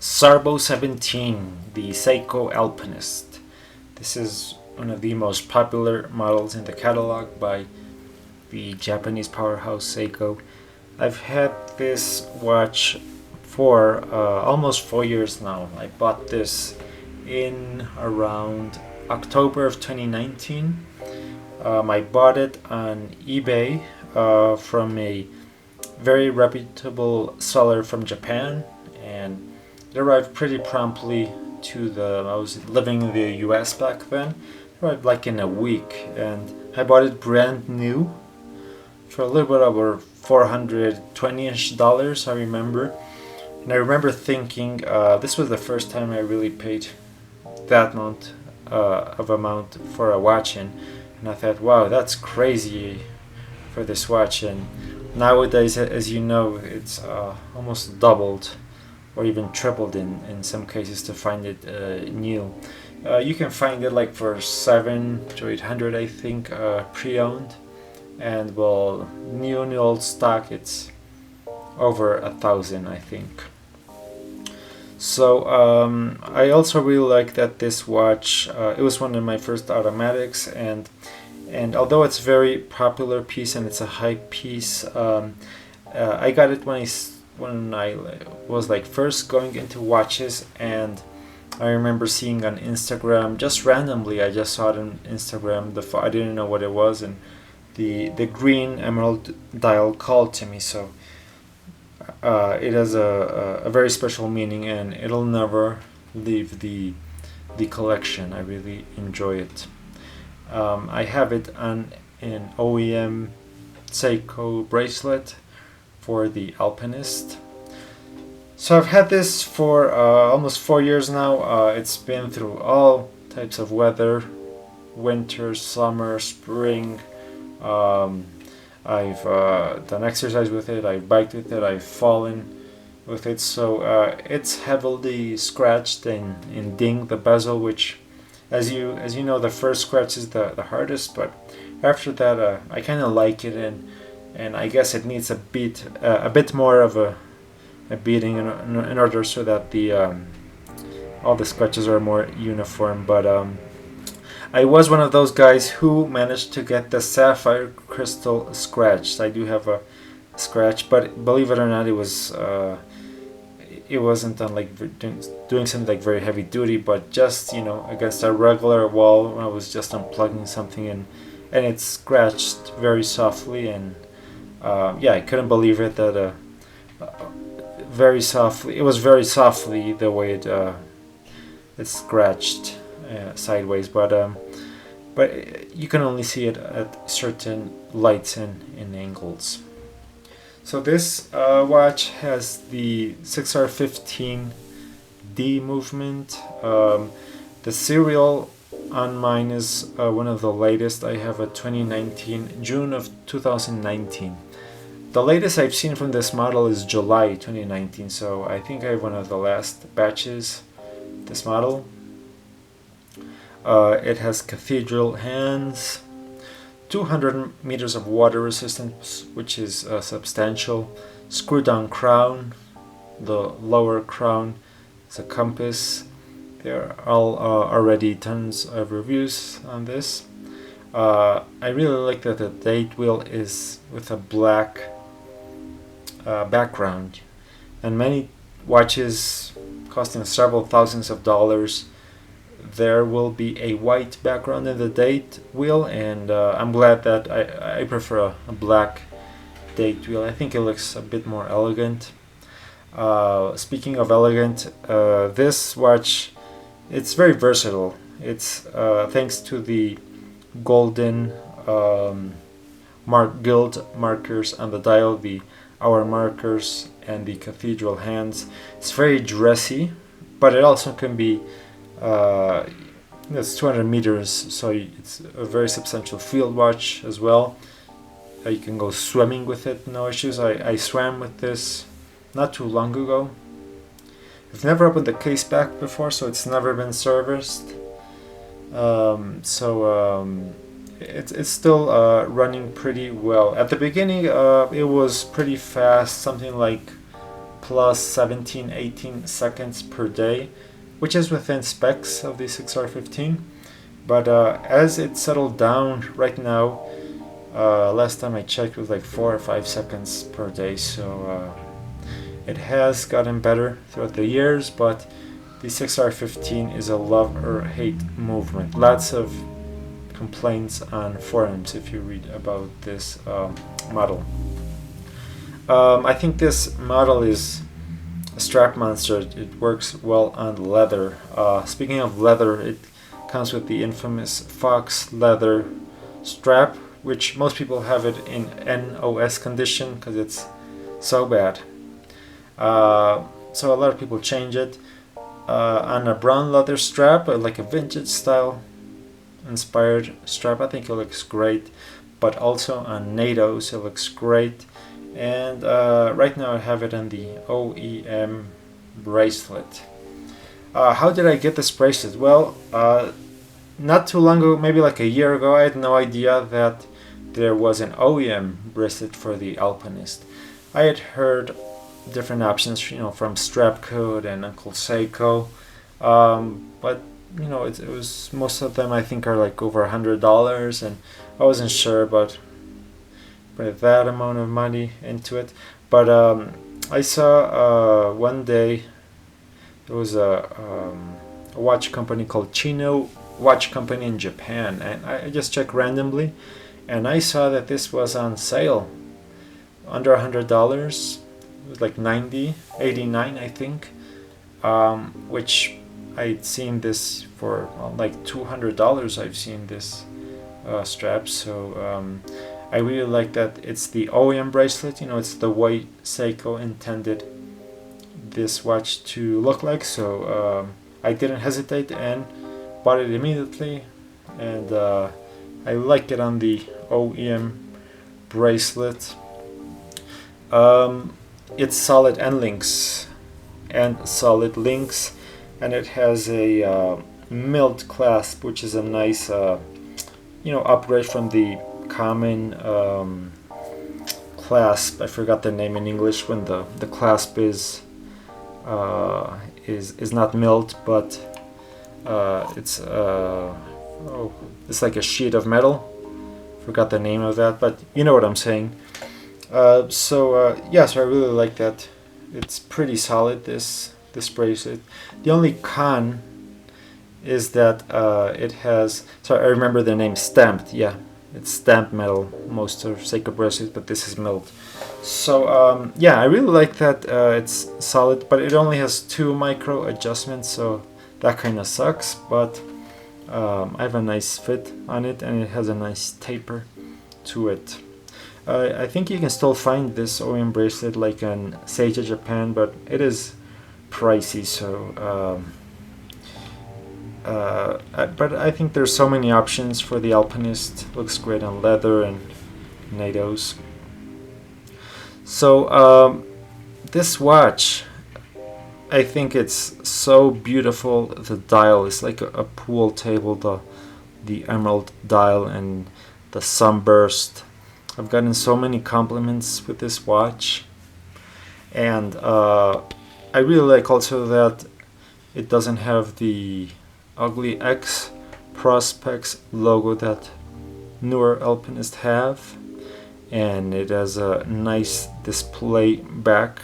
SARB017, the Seiko Alpinist. This is one of the most popular models in the catalog by the Japanese powerhouse Seiko. I've had this watch for almost 4 years now. I bought this in around October of 2019. I bought it on eBay from a very reputable seller from Japan, and it arrived pretty promptly to I was living in the US back then. It arrived like in a week, and I bought it brand new for a little bit over $420-ish, I remember. And I remember thinking this was the first time I really paid that amount for a watch, and I thought, wow, that's crazy for this watch. And nowadays, as you know, it's almost doubled or even tripled in some cases to find it new. You can find it like for $700 to $800, I think, pre-owned, and well, new old stock, it's over $1,000, I think. So I also really like that this watch. It was one of my first automatics, and although it's a very popular piece and it's a high piece, I got it when I was like first going into watches, and I remember seeing on Instagram, just randomly, I just saw it on Instagram. I didn't know what it was, and the green emerald dial called to me. So it has a very special meaning, and it'll never leave the collection. I really enjoy it. I have it on an OEM Seiko bracelet for the Alpinist. So I've had this for almost 4 years now. It's been through all types of weather: winter, summer, spring. I've done exercise with it, I've biked with it, I've fallen with it. So it's heavily scratched and dinged, the bezel, which as you know, the first scratch is the hardest, but after that I kind of like it, and I guess it needs a bit more of a beating in order so that all the scratches are more uniform. But I was one of those guys who managed to get the sapphire crystal scratched. I do have a scratch, but believe it or not, it wasn't on like doing something like very heavy duty, but just, you know, against a regular wall. I was just unplugging something, and it scratched very softly, and yeah, I couldn't believe it that very softly. It was very softly the way it scratched sideways, but you can only see it at certain lights and angles. So this watch has the 6R15D movement. The serial on mine is one of the latest. I have a 2019, June of 2019. The latest I've seen from this model is July 2019, so I think I have one of the last batches of this model. It has cathedral hands, 200 meters of water resistance, which is substantial. Screw down crown. The lower crown is a compass. There are already tons of reviews on this. I really like that the date wheel is with a black background, and many watches costing several thousands of dollars, there will be a white background in the date wheel, and I'm glad that I prefer a black date wheel. I think it looks a bit more elegant. Speaking of elegant, this watch, it's very versatile. It's thanks to the golden gilt markers on the dial, the hour markers, and the cathedral hands. It's very dressy, but it also can be it's 200 meters, so it's a very substantial field watch as well. You can go swimming with it, no issues. I swam with this not too long ago. I've never opened the case back before, so it's never been serviced. It's still running pretty well. At the beginning, it was pretty fast, something like plus 17-18 seconds per day, which is within specs of the 6R15. But as it settled down right now, last time I checked it was like 4 or 5 seconds per day, so it has gotten better throughout the years, but the 6R15 is a love or hate movement. Lots of complaints on forums if you read about this model. I think this model is a strap monster. It works well on leather. Speaking of leather, it comes with the infamous fox leather strap, which most people have it in NOS condition because it's so bad. So a lot of people change it on a brown leather strap, like a vintage style inspired strap. I think it looks great, but also on NATO's it looks great. And right now I have it on the OEM bracelet. How did I get this bracelet? Well, not too long ago, maybe like a year ago, I had no idea that there was an OEM bracelet for the Alpinist. I had heard different options, you know, from Strapcode and Uncle Seiko, but you know, it was, most of them I think are like over $100, and I wasn't sure about that amount of money into it. But I saw one day there was a watch company called Chino Watch Company in Japan, and I just checked randomly, and I saw that this was on sale under $100. It was like 90, 89 I think, which I'd seen this for like $200. I've seen this strap, so I really like that it's the OEM bracelet. You know, it's the way Seiko intended this watch to look like, so I didn't hesitate and bought it immediately, and I like it on the OEM bracelet. It's solid end links and solid links, and it has a milled clasp, which is a nice you know, upgrade from the common clasp. I forgot the name in English when the clasp is not milled, but it's it's like a sheet of metal. Forgot the name of that, but you know what I'm saying. Yeah, so I really like that. It's pretty solid, this bracelet. The only con is that it has, sorry, I remember the name, stamped. Yeah, it's stamped metal, most of Seiko bracelets, but this is milled. So yeah, I really like that it's solid, but it only has 2 micro adjustments, so that kind of sucks, but I have a nice fit on it, and it has a nice taper to it. I think you can still find this OEM bracelet like in Seiko Japan, but it is pricey, so but I think there's so many options for the Alpinist. Looks great on leather and NATO's. So this watch, I think it's so beautiful. The dial is like a pool table, the emerald dial and the sunburst. I've gotten so many compliments with this watch, and I really like also that it doesn't have the ugly X Prospex logo that newer Alpinists have, and it has a nice display back,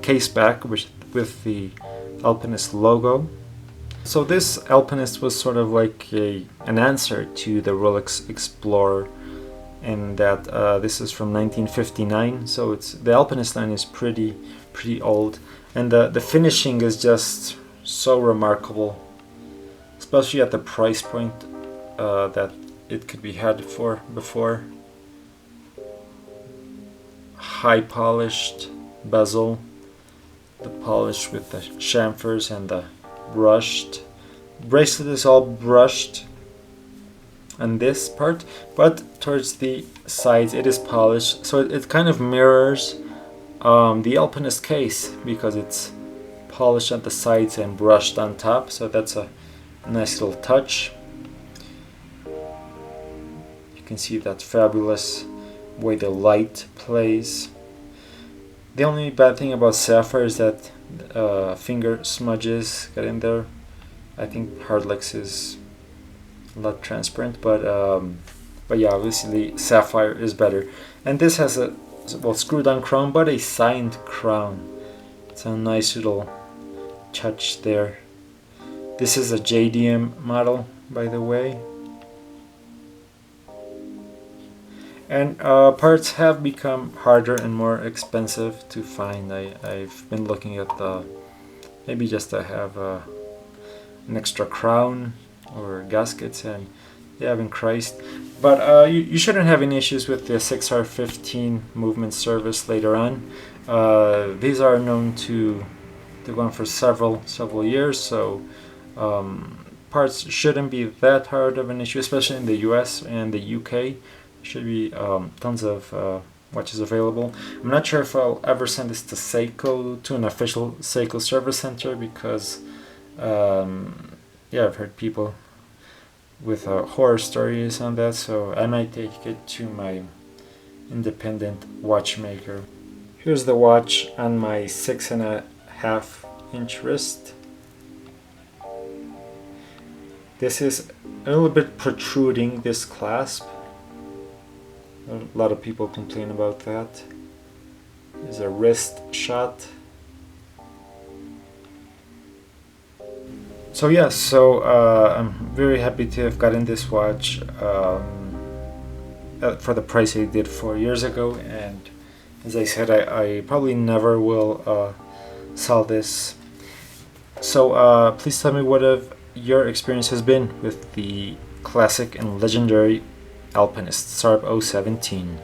case back with the Alpinist logo. So this Alpinist was sort of like an answer to the Rolex Explorer, in that this is from 1959, so the Alpinist line is pretty old, and the finishing is just so remarkable, especially at the price point that it could be had for before. High polished bezel, the polish with the chamfers and the brushed bracelet is all brushed on this part, but towards the sides it is polished, so it kind of mirrors the Alpinist case, because it's polished at the sides and brushed on top, so that's a nice little touch. You can see that fabulous way the light plays. The only bad thing about sapphire is that finger smudges get in there. I think Hardlex is a lot transparent, but yeah, obviously sapphire is better. And this has a screw-down crown, but a signed crown. It's a nice little touch there. This is a JDM model, by the way. And parts have become harder and more expensive to find. I've been looking at maybe just to have an extra crown or gaskets, and they haven't priced. But you shouldn't have any issues with the 6R15 movement service later on. These are known to go on for several years, so parts shouldn't be that hard of an issue, especially in the US and the UK. Should be tons of watches available. I'm not sure if I'll ever send this to Seiko, to an official Seiko service center, because yeah, I've heard people with horror stories on that, so I might take it to my independent watchmaker. Here's the watch on my 6.5-inch wrist. This is a little bit protruding, this clasp. A lot of people complain about that. There's a wrist shot. So yeah, I'm very happy to have gotten this watch for the price I did 4 years ago, and as I said, I probably never will sell this. So please tell me what your experience has been with the classic and legendary Alpinist SARB017.